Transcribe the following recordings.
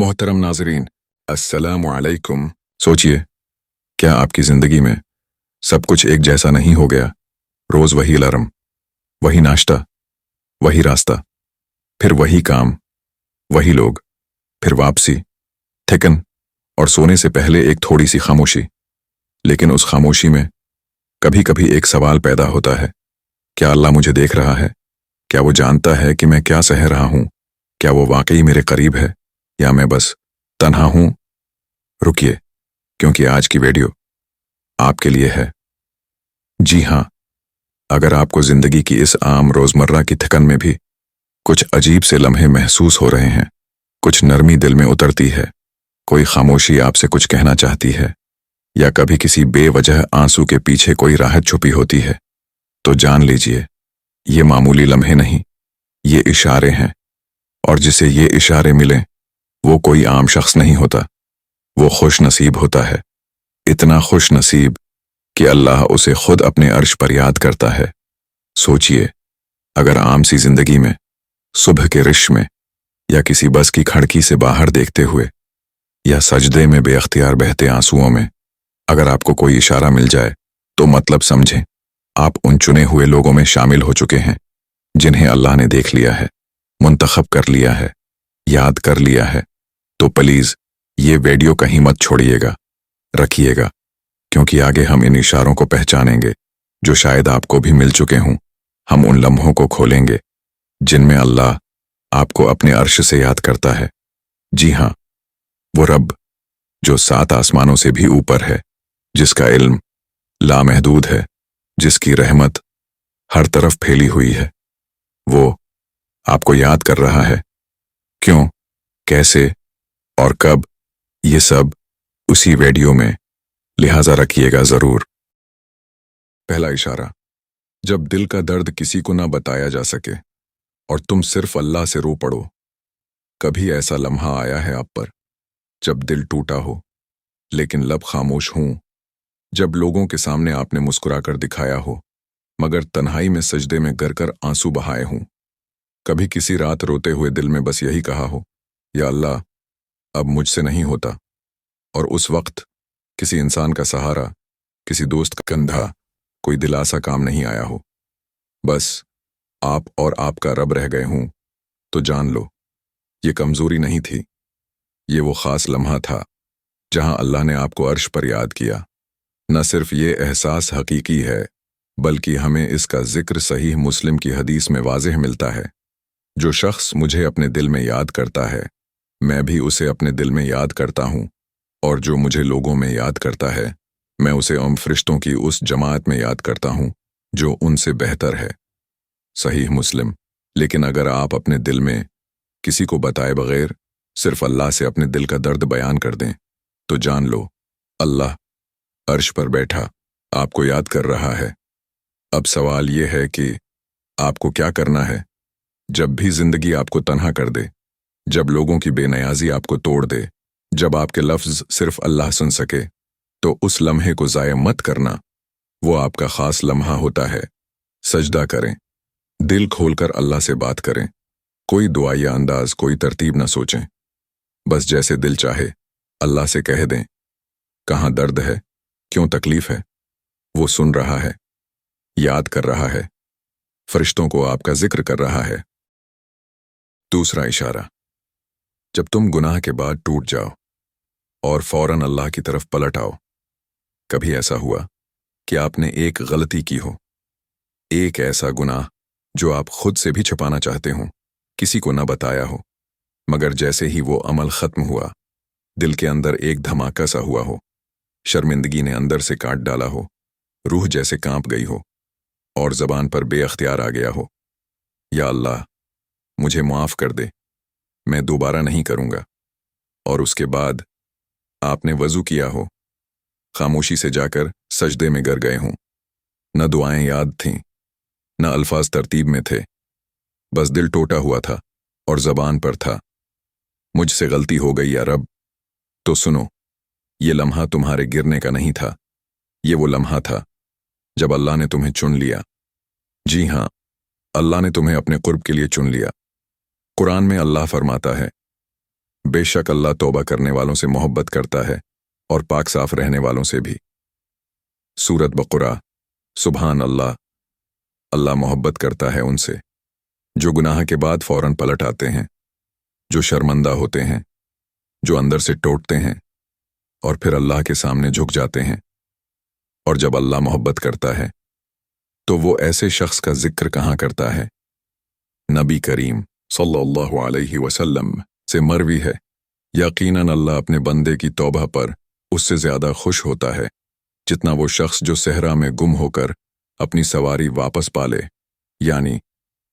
मोहतरम नाजरीन, अस्सलाम वालेकुम। सोचिए, क्या आपकी ज़िंदगी में सब कुछ एक जैसा नहीं हो गया? रोज़ वही अलार्म, वही नाश्ता, वही रास्ता, फिर वही काम, वही लोग, फिर वापसी, थकन और सोने से पहले एक थोड़ी सी खामोशी। लेकिन उस खामोशी में कभी कभी एक सवाल पैदा होता है, क्या अल्लाह मुझे देख रहा है? क्या वो जानता है कि मैं क्या सह रहा हूँ? क्या वो वाकई मेरे करीब है या मैं बस तन्हा हूँ? रुकिए, क्योंकि आज की वीडियो आपके लिए है। जी हाँ, अगर आपको जिंदगी की इस आम रोजमर्रा की थकन में भी कुछ अजीब से लम्हे महसूस हो रहे हैं, कुछ नरमी दिल में उतरती है, कोई खामोशी आपसे कुछ कहना चाहती है, या कभी किसी बेवजह आंसू के पीछे कोई राहत छुपी होती है, तो जान लीजिए, ये मामूली लम्हे नहीं, ये इशारे हैं। और जिसे ये इशारे मिलें, वो कोई आम शख्स नहीं होता, वो खुश नसीब होता है। इतना खुश नसीब कि अल्लाह उसे खुद अपने अर्श पर याद करता है। सोचिए, अगर आम सी जिंदगी में, सुबह के रिश में, या किसी बस की खिड़की से बाहर देखते हुए, या सजदे में बेअख्तियार बहते आंसुओं में, अगर आपको कोई इशारा मिल जाए, तो मतलब समझें, आप उन चुने हुए लोगों में शामिल हो चुके हैं जिन्हें अल्लाह ने देख लिया है, मुंतखब कर लिया है, याद कर लिया है। तो प्लीज ये वीडियो कहीं मत छोड़िएगा, रखिएगा, क्योंकि आगे हम इन इशारों को पहचानेंगे जो शायद आपको भी मिल चुके हों। हम उन लम्हों को खोलेंगे जिनमें अल्लाह आपको अपने अर्श से याद करता है। जी हाँ, वो रब जो 7 आसमानों से भी ऊपर है, जिसका इल्म लामहदूद है, जिसकी रहमत हर तरफ फैली हुई है, वो आपको याद कर रहा है। क्यों, कैसे और कब, ये सब उसी वीडियो में, लिहाजा रखिएगा जरूर। पहला इशारा, जब दिल का दर्द किसी को ना बताया जा सके और तुम सिर्फ अल्लाह से रो पड़ो। कभी ऐसा लम्हा आया है आप पर जब दिल टूटा हो लेकिन लब खामोश हों, जब लोगों के सामने आपने मुस्कुराकर दिखाया हो मगर तन्हाई में सजदे में गिर कर आंसू बहाए हों? कभी किसी रात रोते हुए दिल में बस यही कहा हो, या अल्लाह अब मुझसे नहीं होता, और उस वक्त किसी इंसान का सहारा, किसी दोस्त का कंधा, कोई दिलासा काम नहीं आया हो, बस आप और आपका रब रह गए हों? तो जान लो, ये कमजोरी नहीं थी, ये वो खास लम्हा था जहां अल्लाह ने आपको अर्श पर याद किया। न सिर्फ ये एहसास हकीकी है, बल्कि हमें इसका जिक्र सहीह मुस्लिम की हदीस में वाज़ेह मिलता है, जो शख्स मुझे अपने दिल में याद करता है, मैं भी उसे अपने दिल में याद करता हूँ, और जो मुझे लोगों में याद करता है, मैं उसे फरिश्तों की उस जमात में याद करता हूँ जो उनसे बेहतर है। सहीह मुस्लिम। लेकिन अगर आप अपने दिल में किसी को बताए बगैर सिर्फ अल्लाह से अपने दिल का दर्द बयान कर दें, तो जान लो, अल्लाह अर्श पर बैठा आपको याद कर रहा है। अब सवाल ये है कि आपको क्या करना है जब भी जिंदगी आपको तन्हा कर दे, जब लोगों की बेनियाजी आपको तोड़ दे, जब आपके लफ्ज सिर्फ अल्लाह सुन सके, तो उस लम्हे को ज़ाया मत करना। वो आपका खास लम्हा होता है। सजदा करें, दिल खोलकर अल्लाह से बात करें, कोई दुआ या अंदाज, कोई तरतीब ना सोचें, बस जैसे दिल चाहे अल्लाह से कह दें। कहाँ दर्द है, क्यों तकलीफ है, वो सुन रहा है, याद कर रहा है, फरिश्तों को आपका जिक्र कर रहा है। दूसरा इशारा, जब तुम गुनाह के बाद टूट जाओ और फौरन अल्लाह की तरफ पलट आओ। कभी ऐसा हुआ कि आपने एक गलती की हो, एक ऐसा गुनाह जो आप खुद से भी छुपाना चाहते हो, किसी को ना बताया हो, मगर जैसे ही वो अमल खत्म हुआ, दिल के अंदर एक धमाका सा हुआ हो, शर्मिंदगी ने अंदर से काट डाला हो, रूह जैसे कांप गई हो और जबान पर बेअख्तियार आ गया हो, या अल्लाह मुझे माफ कर दे, मैं दोबारा नहीं करूंगा। और उसके बाद आपने वजू किया हो, खामोशी से जाकर सजदे में गिर गए हों, न दुआएं याद थीं, न अल्फाज तरतीब में थे, बस दिल टूटा हुआ था और जबान पर था, मुझसे गलती हो गई या रब। तो सुनो, ये लम्हा तुम्हारे गिरने का नहीं था, ये वो लम्हा था जब अल्लाह ने तुम्हें चुन लिया। जी हाँ, अल्लाह ने तुम्हें अपने कुर्ब के लिए चुन लिया। कुरान में अल्लाह फरमाता है, बेशक अल्लाह तौबा करने वालों से मोहब्बत करता है और पाक साफ रहने वालों से भी। सूरत बकरा। सुभान अल्लाह। अल्लाह मोहब्बत करता है उनसे जो गुनाह के बाद फौरन पलट आते हैं, जो शर्मंदा होते हैं, जो अंदर से टूटते हैं और फिर अल्लाह के सामने झुक जाते हैं। और जब अल्लाह मोहब्बत करता है तो वो ऐसे शख्स का जिक्र कहाँ करता है। नबी करीम सल्लल्लाहु अलैहि वसल्लम से मरवी है, यकीनन अल्लाह अपने बंदे की तौबा पर उससे ज्यादा खुश होता है जितना वो शख्स जो सहरा में गुम होकर अपनी सवारी वापस पाले। यानी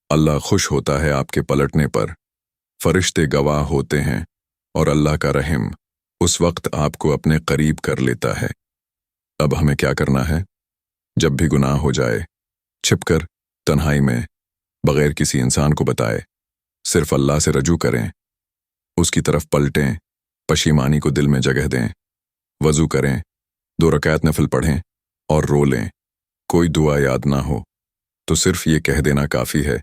अल्लाह खुश होता है आपके पलटने पर, फरिश्ते गवाह होते हैं और अल्लाह का रहम उस वक्त आपको अपने करीब कर लेता है। अब हमें क्या करना है? जब भी गुनाह हो जाए, छिपकर, तन्हाई में, बगैर किसी इंसान को बताए, सिर्फ अल्लाह से रजू करें, उसकी तरफ पलटें, पशीमानी को दिल में जगह दें, वजू करें, 2 रकात नफल पढ़ें और रो लें। कोई दुआ याद ना हो तो सिर्फ ये कह देना काफ़ी है,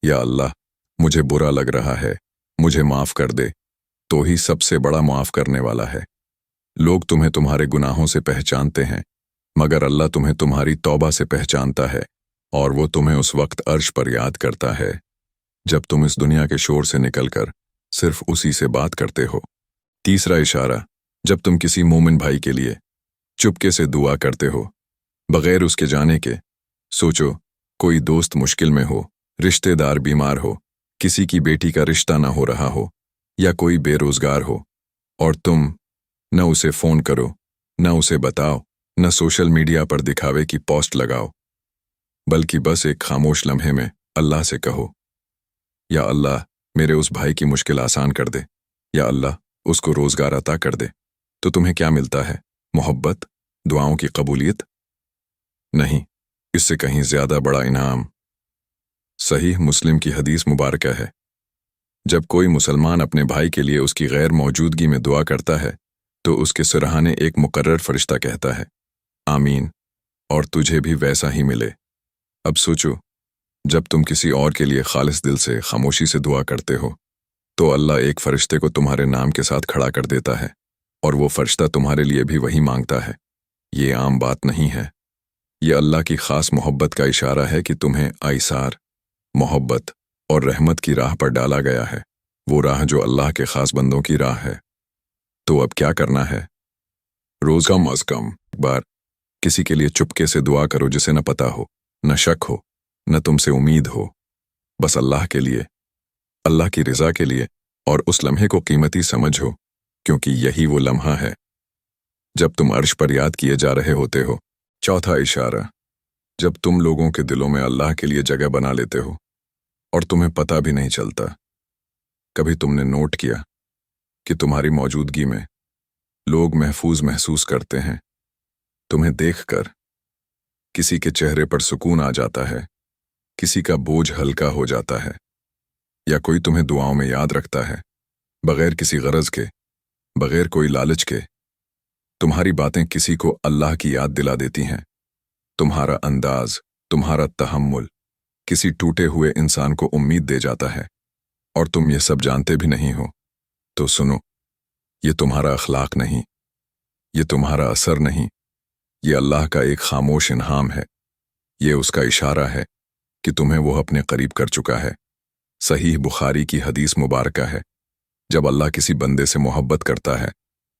या अल्लाह मुझे बुरा लग रहा है, मुझे माफ़ कर दे, तो ही सबसे बड़ा माफ़ करने वाला है। लोग तुम्हें तुम्हारे गुनाहों से पहचानते हैं, मगर अल्लाह तुम्हें तुम्हारी तौबा से पहचानता है और वो तुम्हें उस वक्त अर्श पर याद करता है जब तुम इस दुनिया के शोर से निकलकर सिर्फ उसी से बात करते हो। तीसरा इशारा, जब तुम किसी मोमिन भाई के लिए चुपके से दुआ करते हो बगैर उसके जाने के। सोचो, कोई दोस्त मुश्किल में हो, रिश्तेदार बीमार हो, किसी की बेटी का रिश्ता ना हो रहा हो या कोई बेरोजगार हो, और तुम न उसे फ़ोन करो, न उसे बताओ, न सोशल मीडिया पर दिखावे की पोस्ट लगाओ, बल्कि बस एक खामोश लम्हे में अल्लाह से कहो, या अल्लाह मेरे उस भाई की मुश्किल आसान कर दे, या अल्लाह उसको रोजगार अता कर दे। तो तुम्हें क्या मिलता है? मोहब्बत? दुआओं की कबूलियत? नहीं, इससे कहीं ज्यादा बड़ा इनाम। सहीह मुस्लिम की हदीस मुबारक है, जब कोई मुसलमान अपने भाई के लिए उसकी गैर मौजूदगी में दुआ करता है तो उसके सिरहाने एक मुकर्रर फरिश्ता कहता है, आमीन, और तुझे भी वैसा ही मिले। अब सोचो, जब तुम किसी और के लिए खालिस दिल से खामोशी से दुआ करते हो तो अल्लाह एक फरिश्ते को तुम्हारे नाम के साथ खड़ा कर देता है और वो फरिश्ता तुम्हारे लिए भी वही मांगता है। ये आम बात नहीं है, ये अल्लाह की खास मोहब्बत का इशारा है कि तुम्हें आइसार, मोहब्बत और रहमत की राह पर डाला गया है, वो राह जो अल्लाह के खास बंदों की राह है। तो अब क्या करना है? रोज कम अज कम एक बार किसी के लिए चुपके से दुआ करो जिसे न पता हो, न शक हो, न तुमसे उम्मीद हो, बस अल्लाह के लिए, अल्लाह की रिजा के लिए, और उस लम्हे को कीमती समझो क्योंकि यही वो लम्हा है जब तुम अर्श पर याद किए जा रहे होते हो। चौथा इशारा, जब तुम लोगों के दिलों में अल्लाह के लिए जगह बना लेते हो और तुम्हें पता भी नहीं चलता। कभी तुमने नोट किया कि तुम्हारी मौजूदगी में लोग महफूज महसूस करते हैं? तुम्हें देखकर किसी के चेहरे पर सुकून आ जाता है, किसी का बोझ हल्का हो जाता है, या कोई तुम्हें दुआओं में याद रखता है बगैर किसी गरज के, बगैर कोई लालच के। तुम्हारी बातें किसी को अल्लाह की याद दिला देती हैं। तुम्हारा अंदाज, तुम्हारा तहम्मुल किसी टूटे हुए इंसान को उम्मीद दे जाता है, और तुम ये सब जानते भी नहीं हो। तो सुनो, ये तुम्हारा अखलाक नहीं, ये तुम्हारा असर नहीं, ये अल्लाह का एक खामोश इन्हाम है। ये उसका इशारा है कि तुम्हें वो अपने करीब कर चुका है। सहीह बुखारी की हदीस मुबारक है, जब अल्लाह किसी बंदे से मोहब्बत करता है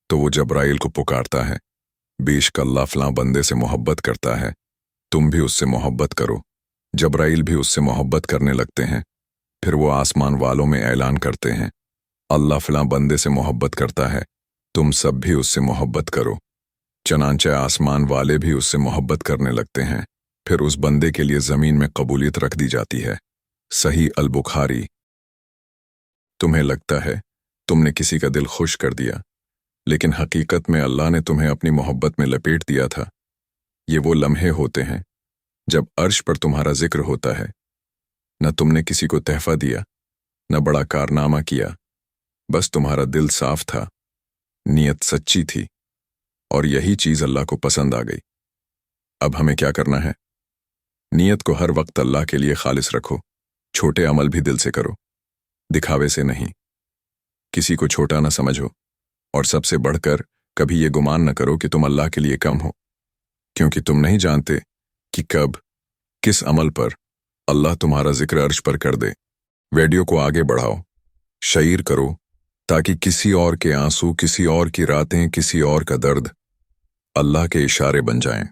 तो वो जब्राइल को पुकारता है, बेशक अल्लाह फलां बंदे से मोहब्बत करता है, तुम भी उससे मोहब्बत करो। जब्राइल भी उससे मोहब्बत करने लगते हैं। फिर वो आसमान वालों में ऐलान करते हैं, अल्लाह फलां बंदे से मोहब्बत करता है, तुम सब भी उससे मोहब्बत करो। चनांचे आसमान वाले भी उससे मोहब्बत करने लगते हैं। फिर उस बंदे के लिए ज़मीन में कबूलियत रख दी जाती है। सही अल बुखारी। तुम्हें लगता है तुमने किसी का दिल खुश कर दिया, लेकिन हकीकत में अल्लाह ने तुम्हें अपनी मोहब्बत में लपेट दिया था। ये वो लम्हे होते हैं जब अर्श पर तुम्हारा जिक्र होता है। न तुमने किसी को तहफा दिया, न बड़ा कारनामा किया, बस तुम्हारा दिल साफ था, नीयत सच्ची थी, और यही चीज़ अल्लाह को पसंद आ गई। अब हमें क्या करना है? नीयत को हर वक्त अल्लाह के लिए खालिस रखो। छोटे अमल भी दिल से करो, दिखावे से नहीं। किसी को छोटा न समझो, और सबसे बढ़कर कभी ये गुमान न करो कि तुम अल्लाह के लिए कम हो, क्योंकि तुम नहीं जानते कि कब किस अमल पर अल्लाह तुम्हारा जिक्र अर्श पर कर दे। वीडियो को आगे बढ़ाओ, शेयर करो, ताकि किसी और के आंसू, किसी और की रातें, किसी और का दर्द अल्लाह के इशारे बन जाएं।